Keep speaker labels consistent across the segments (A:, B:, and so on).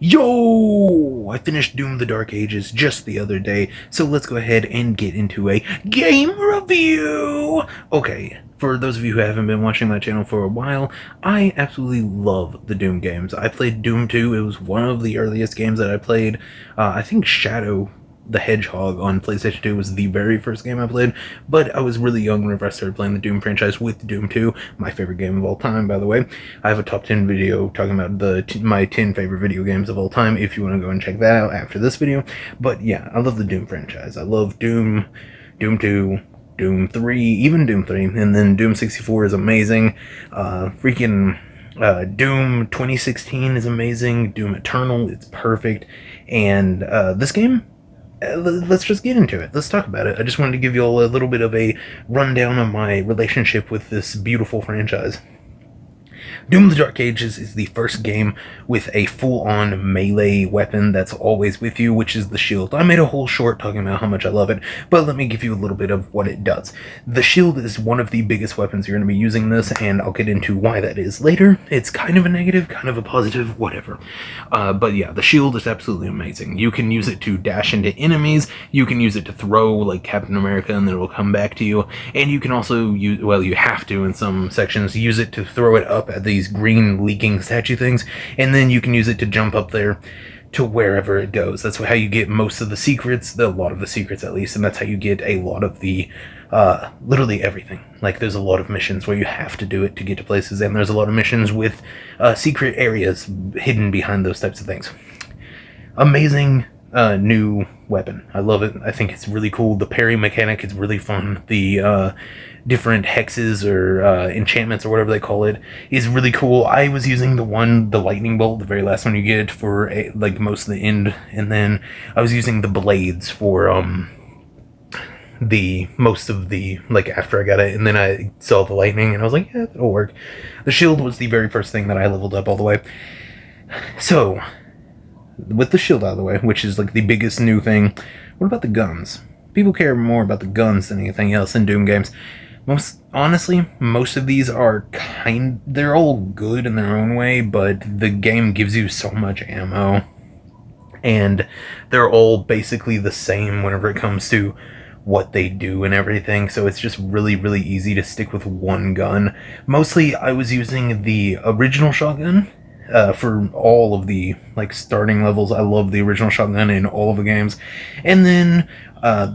A: Yo! I finished Doom the Dark Ages just the other day, so let's go ahead and get into a game review! Okay, for those of you who haven't been watching my channel for a while, I absolutely love the Doom games. I played Doom 2, it was one of the earliest games that I played. I think Shadow the Hedgehog on PlayStation 2 was the very first game I played, but I was really young whenever I started playing the Doom franchise with Doom 2, my favorite game of all time, by the way. I have a top 10 video talking about my 10 favorite video games of all time, if you want to go and check that out after this video. But yeah, I love the Doom franchise. I love Doom, Doom 2, Doom 3, even Doom 3, and then Doom 64 is amazing. Doom 2016 is amazing. Doom Eternal, it's perfect. And this game, let's just get into it. Let's talk about it. I just wanted to give you all a little bit of a rundown of my relationship with this beautiful franchise. Doom the Dark Ages is the first game with a full-on melee weapon that's always with you, which is the shield. I made a whole short talking about how much I love it, but let me give you a little bit of what it does. The shield is one of the biggest weapons you're going to be using this, and I'll get into why that is later. It's kind of a negative, kind of a positive, whatever. But yeah, the shield is absolutely amazing. You can use it to dash into enemies, you can use it to throw like Captain America and then it will come back to you, and you can also use, well, you have to in some sections, use it to throw it up at these green leaking statue things, and then you can use it to jump up there to wherever it goes. That's how you get most of the secrets, a lot of the secrets at least, and that's how you get a lot of the literally everything. Like, there's a lot of missions where you have to do it to get to places, and there's a lot of missions with secret areas hidden behind those types of things. Amazing new weapon. I love it. I think it's really cool. The parry mechanic is really fun. The different hexes or enchantments or whatever they call it is really cool. I was using the lightning bolt, the very last one you get for like most of the end, and then I was using the blades for the most of the, like, after I got it, and then I saw the lightning and I was like, yeah, that'll work. The shield was the very first thing that I leveled up all the way. So with the shield out of the way, which is like the biggest new thing, what about the guns? People care more about the guns than anything else in Doom games. Honestly, most of these are they're all good in their own way, but the game gives you so much ammo, and they're all basically the same whenever it comes to what they do and everything, so it's just really, really easy to stick with one gun. Mostly, I was using the original shotgun for all of the, like, starting levels. I love the original shotgun in all of the games, and then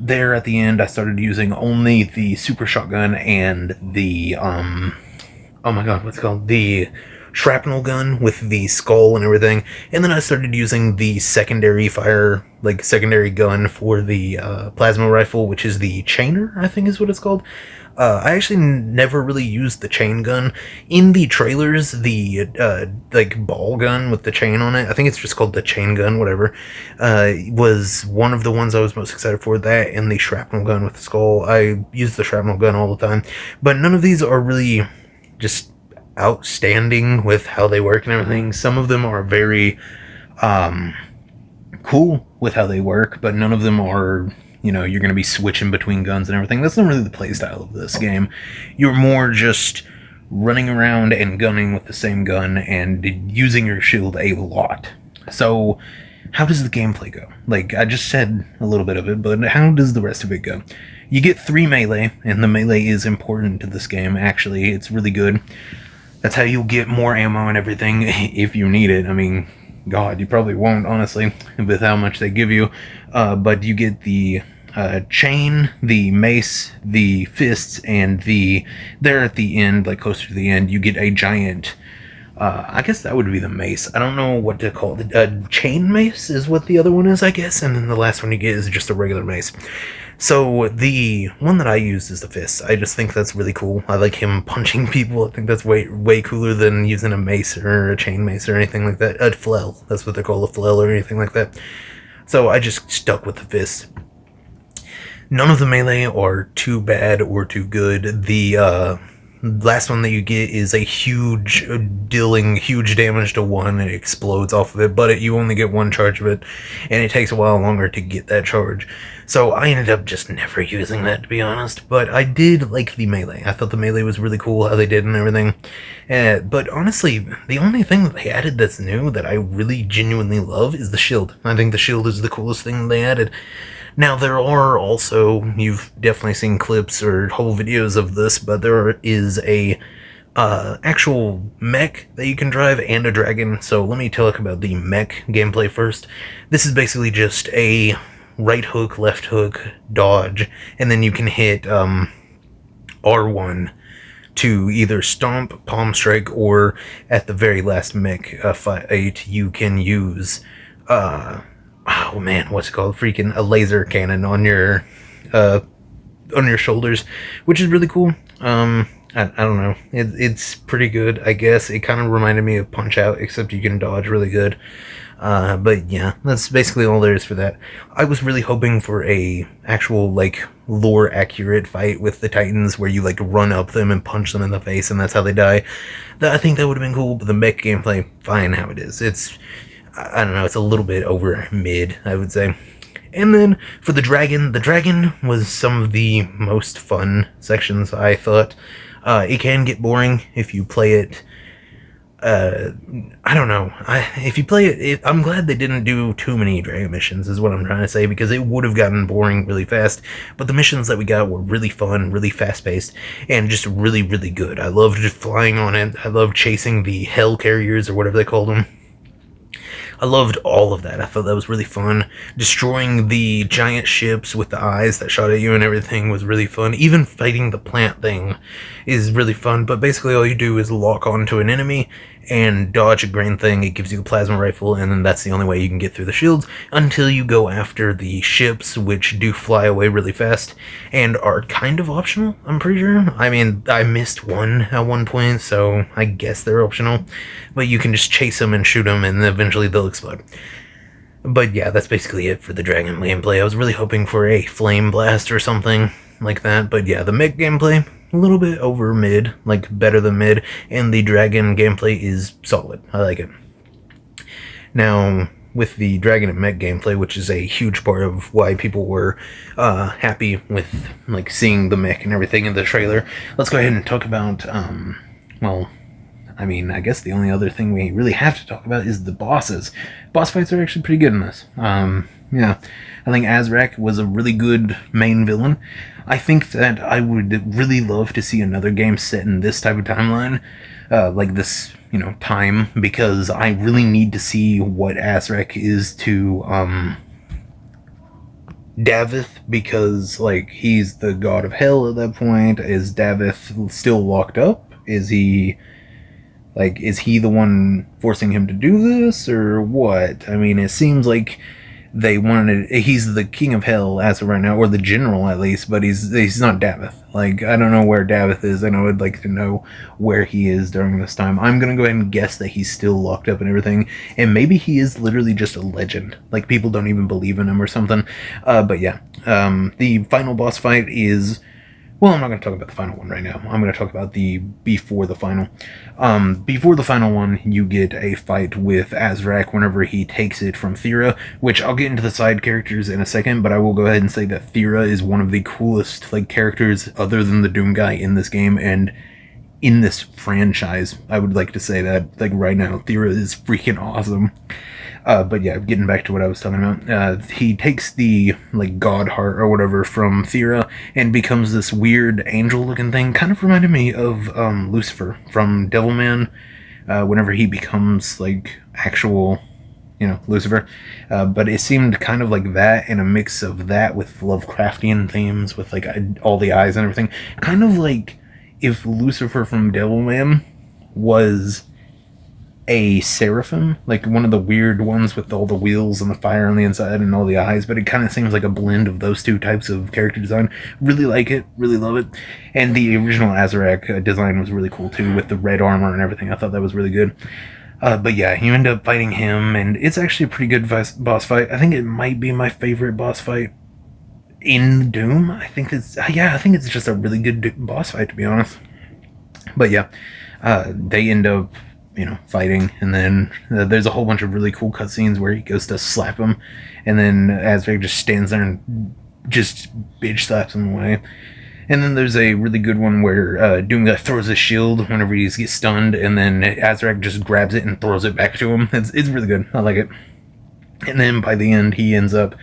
A: there at the end I started using only the super shotgun and the oh my god, what's it called, the shrapnel gun with the skull and everything, and then I started using the secondary fire, like secondary gun for the plasma rifle, which is the chainer, I think is what it's called. I actually never really used the chain gun. In the trailers, the like ball gun with the chain on it, I think it's just called the chain gun, whatever, was one of the ones I was most excited for. That and the shrapnel gun with the skull. I use the shrapnel gun all the time, but none of these are really just outstanding with how they work and everything. Some of them are very cool with how they work, but none of them are, you know, you're going to be switching between guns and everything. That's not really the playstyle of this game. You're more just running around and gunning with the same gun and using your shield a lot. So how does the gameplay go? Like, I just said a little bit of it, but how does the rest of it go? You get 3 melee, and the melee is important to this game, actually. It's really good. That's how you'll get more ammo and everything if you need it. I mean, God, you probably won't, honestly, with how much they give you. But you get the chain, the mace, the fists, and there at the end, like closer to the end, you get a giant, I guess that would be the mace. I don't know what to call it. Chain mace is what the other one is, I guess. And then the last one you get is just a regular mace. So the one that I use is the fist. I just think that's really cool. I like him punching people. I think that's way cooler than using a mace or a chain mace or anything like that. A flail, that's what they call a flail or anything like that. So I just stuck with the fist. None of the melee are too bad or too good. The last one that you get is a huge, dealing huge damage to one. It explodes off of it, but you only get one charge of it, and it takes a while longer to get that charge. So I ended up just never using that, to be honest. But I did like the melee. I thought the melee was really cool, how they did and everything. But honestly, the only thing that they added that's new that I really genuinely love is the shield. I think the shield is the coolest thing they added. Now, there are also, you've definitely seen clips or whole videos of this, but there is a actual mech that you can drive and a dragon. So let me talk about the mech gameplay first. This is basically just a right hook, left hook, dodge, and then you can hit R1 to either stomp, palm strike, or at the very last mech fight, you can use oh man, what's it called? Freaking a laser cannon on your shoulders, which is really cool. I don't know. It's pretty good, I guess. It kind of reminded me of Punch Out, except you can dodge really good. But yeah, that's basically all there is for that. I was really hoping for a actual, like, lore accurate fight with the Titans where you, like, run up them and punch them in the face and that's how they die. I think that would have been cool, but the mech gameplay, fine how it is. I don't know, it's a little bit over mid, I would say. And then for the dragon was some of the most fun sections, I thought. It can get boring if you play it. I don't know. If you play it, I'm glad they didn't do too many dragon missions, is what I'm trying to say, because it would have gotten boring really fast. But the missions that we got were really fun, really fast-paced, and just really, really good. I loved just flying on it. I loved chasing the hell carriers, or whatever they called them. I loved all of that. I thought that was really fun. Destroying the giant ships with the eyes that shot at you and everything was really fun. Even fighting the plant thing is really fun, but basically all you do is lock onto an enemy and dodge a green thing. It gives you a plasma rifle, and then that's the only way you can get through the shields until you go after the ships, which do fly away really fast and are kind of optional, I'm pretty sure. I mean, I missed one at one point, so I guess they're optional. But you can just chase them and shoot them, and eventually they'll explode. But yeah, that's basically it for the dragon gameplay. I was really hoping for a flame blast or something like that, but yeah, the mech gameplay, a little bit over mid, like better than mid, and the dragon gameplay is solid. I like it. Now, with the dragon and mech gameplay, which is a huge part of why people were happy with like seeing the mech and everything in the trailer, let's go ahead and talk about, well, I mean, I guess the only other thing we really have to talk about is the bosses. Boss fights are actually pretty good in this. Yeah, I think Azrak was a really good main villain. I think that I would really love to see another game set in this type of timeline, like this, time, because I really need to see what Azrak is to, Davith, because, like, he's the god of hell at that point. Is Davith still locked up? Is he the one forcing him to do this, or what? I mean, it seems like he's the king of hell as of right now, or the general at least, but he's not Davith. Like, I don't know where Davith is, and I would like to know where he is during this time. I'm gonna go ahead and guess that he's still locked up and everything, and maybe he is literally just a legend. Like, people don't even believe in him or something. But yeah, the final boss fight is... Well, I'm not going to talk about the final one right now. I'm going to talk about the before the final. Before the final one, you get a fight with Azrak whenever he takes it from Thera, which I'll get into the side characters in a second, but I will go ahead and say that Thera is one of the coolest characters other than the Doom guy in this game, and in this franchise. I would like to say that, right now, Thera is freaking awesome. But yeah, getting back to what I was talking about, he takes the, god heart or whatever from Thera and becomes this weird angel-looking thing. Kind of reminded me of, Lucifer from Devilman, whenever he becomes, actual, Lucifer. But it seemed kind of like that, and a mix of that with Lovecraftian themes, with, all the eyes and everything. Kind of like if Lucifer from Devilman was a seraphim, one of the weird ones with all the wheels and the fire on the inside and all the eyes, but it kind of seems like a blend of those two types of character design. Really like it, really love it. And the original Azrak design was really cool too, with the red armor and everything. I thought that was really good. But yeah, you end up fighting him, and it's actually a pretty good boss fight. I think it might be my favorite boss fight in Doom. I think it's just a really good boss fight, to be honest. But yeah, they end up, fighting, and then there's a whole bunch of really cool cutscenes where he goes to slap him, and then Azrac just stands there and just bitch slaps him away. And then there's a really good one where Doomguy throws his shield whenever he gets stunned, and then Azrac just grabs it and throws it back to him. It's really good. I like it. And then by the end, he ends up,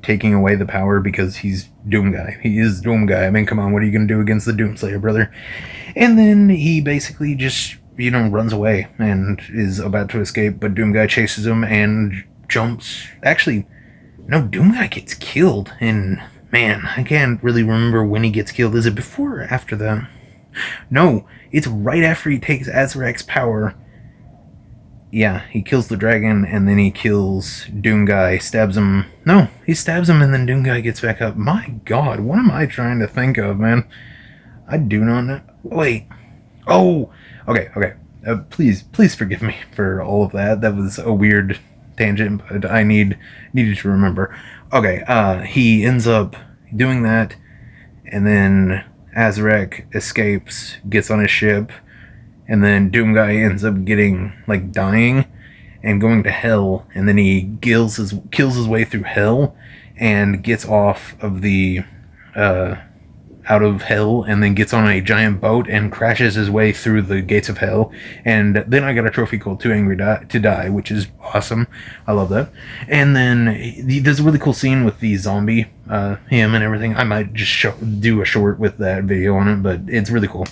A: taking away the power because he's Doomguy. He is Doomguy. I mean, come on, what are you going to do against the Doomslayer, brother? And then he basically just, runs away and is about to escape, but Doomguy chases him and jumps. Actually, no, Doomguy gets killed, and man, I can't really remember when he gets killed. Is it before or after that? No, it's right after he takes Azrac's power. Yeah, he kills the dragon, and then he kills Doomguy, stabs him. No, he stabs him, and then Doomguy gets back up. My god, what am I trying to think of, man? I do not know. Wait. Oh, okay. Please forgive me for all of that. That was a weird tangent, but I needed to remember. Okay, he ends up doing that, and then Azrac escapes, gets on his ship, and then Doomguy ends up dying and going to hell, and then he kills his way through hell and gets off of the out of hell, and then gets on a giant boat and crashes his way through the gates of hell. And then I got a trophy called Too Angry to Die, which is awesome. I love that. And then there's a really cool scene with the zombie, him and everything. I might just do a short with that video on it, but it's really cool.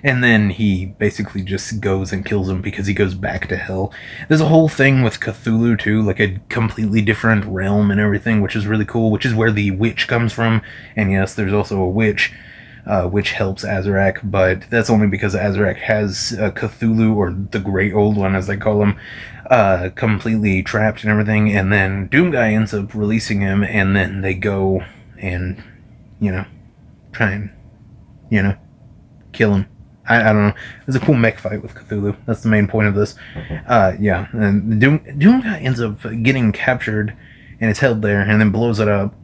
A: And then he basically just goes and kills him because he goes back to hell. There's a whole thing with Cthulhu too, like a completely different realm and everything, which is really cool, which is where the witch comes from. And yes, there's also a witch, which helps Azrac, but that's only because Azrac has Cthulhu, or the Great Old One as they call him, completely trapped and everything. And then Doomguy ends up releasing him, and then they go and, try and, kill him. I don't know. There's a cool mech fight with Cthulhu. That's the main point of this. Yeah. And Doomguy ends up getting captured, and it's held there, and then blows it up,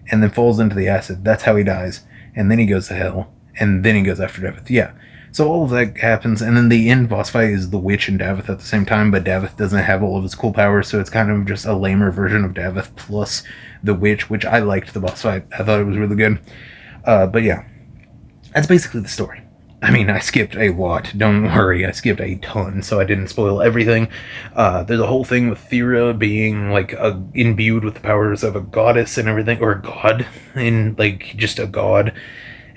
A: and then falls into the acid. That's how he dies. And then he goes to hell, and then he goes after Davith. Yeah. So all of that happens, and then the end boss fight is the witch and Davith at the same time, but Davith doesn't have all of his cool powers, so it's kind of just a lamer version of Davith plus the witch, which I liked the boss fight. I thought it was really good. But yeah. That's basically the story. I mean, I skipped a lot. Don't worry, I skipped a ton, so I didn't spoil everything. There's a whole thing with Thera being imbued with the powers of a goddess and everything, or a god, and just a god,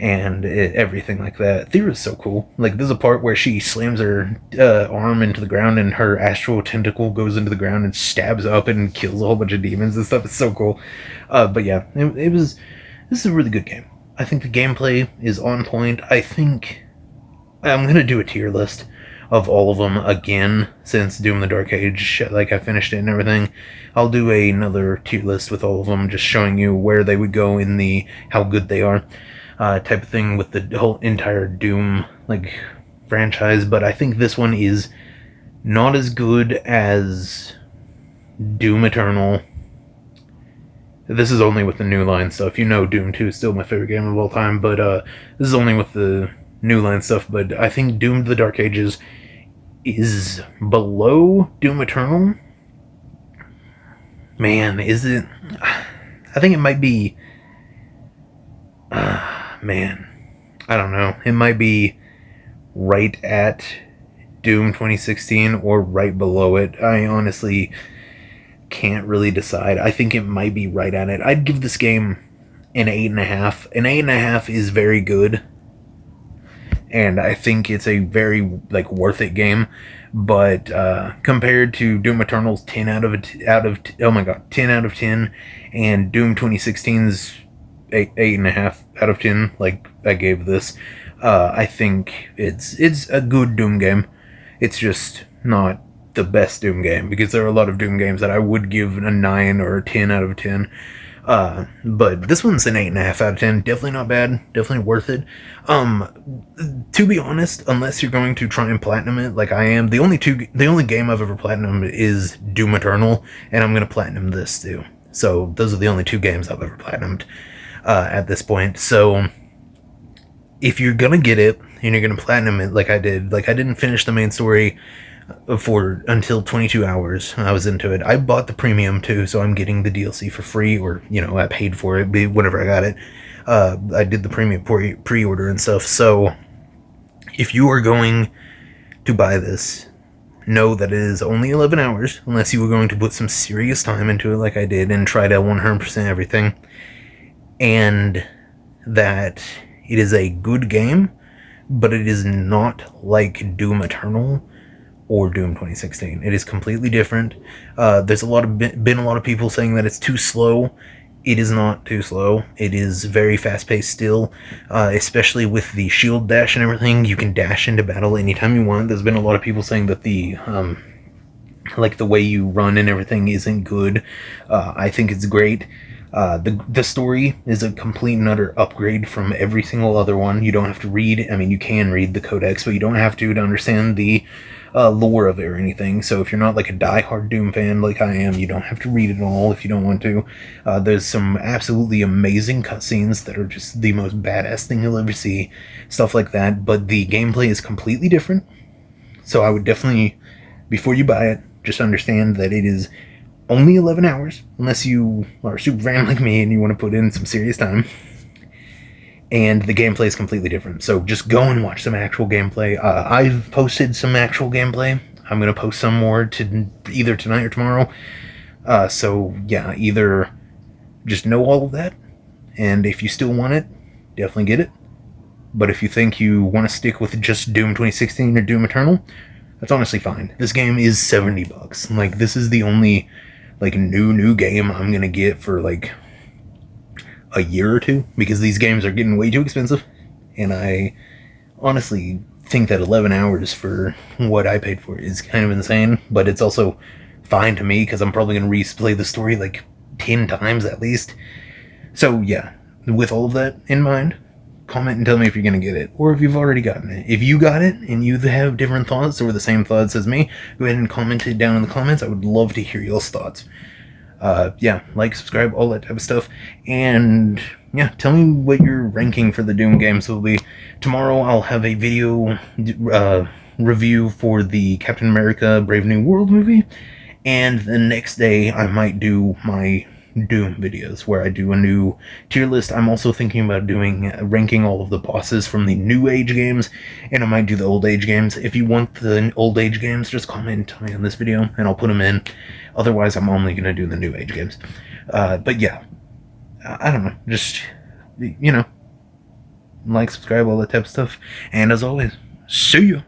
A: and everything like that. Thera's so cool. There's a part where she slams her arm into the ground, and her astral tentacle goes into the ground and stabs up and kills a whole bunch of demons and stuff. It's so cool. But yeah, this is a really good game. I think the gameplay is on point. I think I'm going to do a tier list of all of them again, since Doom the Dark Age, I finished it and everything. I'll do another tier list with all of them, just showing you where they would go in the how good they are type of thing with the whole entire Doom franchise. But I think this one is not as good as Doom Eternal. This is only with the New Line stuff. Doom 2 is still my favorite game of all time, but this is only with the New Line stuff. But I think Doom the Dark Ages is below Doom Eternal. Man, is it? I think it might be... man, I don't know. It might be right at Doom 2016 or right below it. I honestly can't really decide. I think it might be right at it. I'd give this game an 8.5. An 8.5 is very good, and I think it's a very worth it game. But compared to Doom Eternal's 10 out of 10 out of 10, and Doom 2016's 8.5 out of 10, I gave this, I think it's a good Doom game. It's just not the best Doom game, because there are a lot of Doom games that I would give a 9 or a 10 out of 10. But this one's an 8.5 out of 10. Definitely not bad. Definitely worth it. To be honest, unless you're going to try and platinum it like I am, the only game I've ever platinumed is Doom Eternal, and I'm gonna platinum this too. So those are the only 2 games I've ever platinumed at this point. So if you're gonna get it, and you're gonna platinum it like I did. Like, I didn't finish the main story for until 22 hours. I was into it. I bought the premium too, so I'm getting the DLC for free, or I paid for it whenever I got it. I did the premium pre-order and stuff. So if you are going to buy this, know that it is only 11 hours, unless you were going to put some serious time into it like I did and try to 100% everything, and that it is a good game, but it is not like Doom Eternal or Doom 2016. It is completely different. There's been a lot of people saying that it's too slow. It is not too slow. It is very fast-paced still, especially with the shield dash and everything. You can dash into battle anytime you want. There's been a lot of people saying that the way you run and everything isn't good. I think it's great. The story is a complete and utter upgrade from every single other one. You don't have to read. I mean, you can read the codex, but you don't have to understand the lore of it or anything. So if you're not like a die-hard Doom fan like I am, you don't have to read it all if you don't want to. There's some absolutely amazing cutscenes that are just the most badass thing you'll ever see. Stuff like that. But the gameplay is completely different. So I would definitely, before you buy it, just understand that it is only 11 hours, unless you are a super fan like me and you want to put in some serious time. And the gameplay is completely different. So just go and watch some actual gameplay. I've posted some actual gameplay. I'm going to post some more to either tonight or tomorrow. So yeah, either just know all of that, and if you still want it, definitely get it. But if you think you want to stick with just Doom 2016 or Doom Eternal, that's honestly fine. This game is $70. Like, this is the only new game I'm going to get for a year or two, because these games are getting way too expensive, and I honestly think that 11 hours for what I paid for is kind of insane, but it's also fine to me because I'm probably going to replay the story 10 times at least. So yeah, with all of that in mind, comment and tell me if you're going to get it, or if you've already gotten it. If you got it and you have different thoughts or the same thoughts as me, go ahead and comment it down in the comments. I would love to hear y'all's thoughts. Yeah, subscribe, all that type of stuff, and yeah, tell me what your ranking for the Doom games will be. Tomorrow I'll have a video review for the Captain America Brave New World movie, and the next day I might do my Doom videos where I do a new tier list. I'm also thinking about doing ranking all of the bosses from the New Age games, and I might do the Old Age games. If you want the Old Age games, just comment and tell me on this video and I'll put them in. Otherwise, I'm only gonna do the New Age games. But yeah, I don't know, just subscribe, all that type of stuff, and as always, see ya.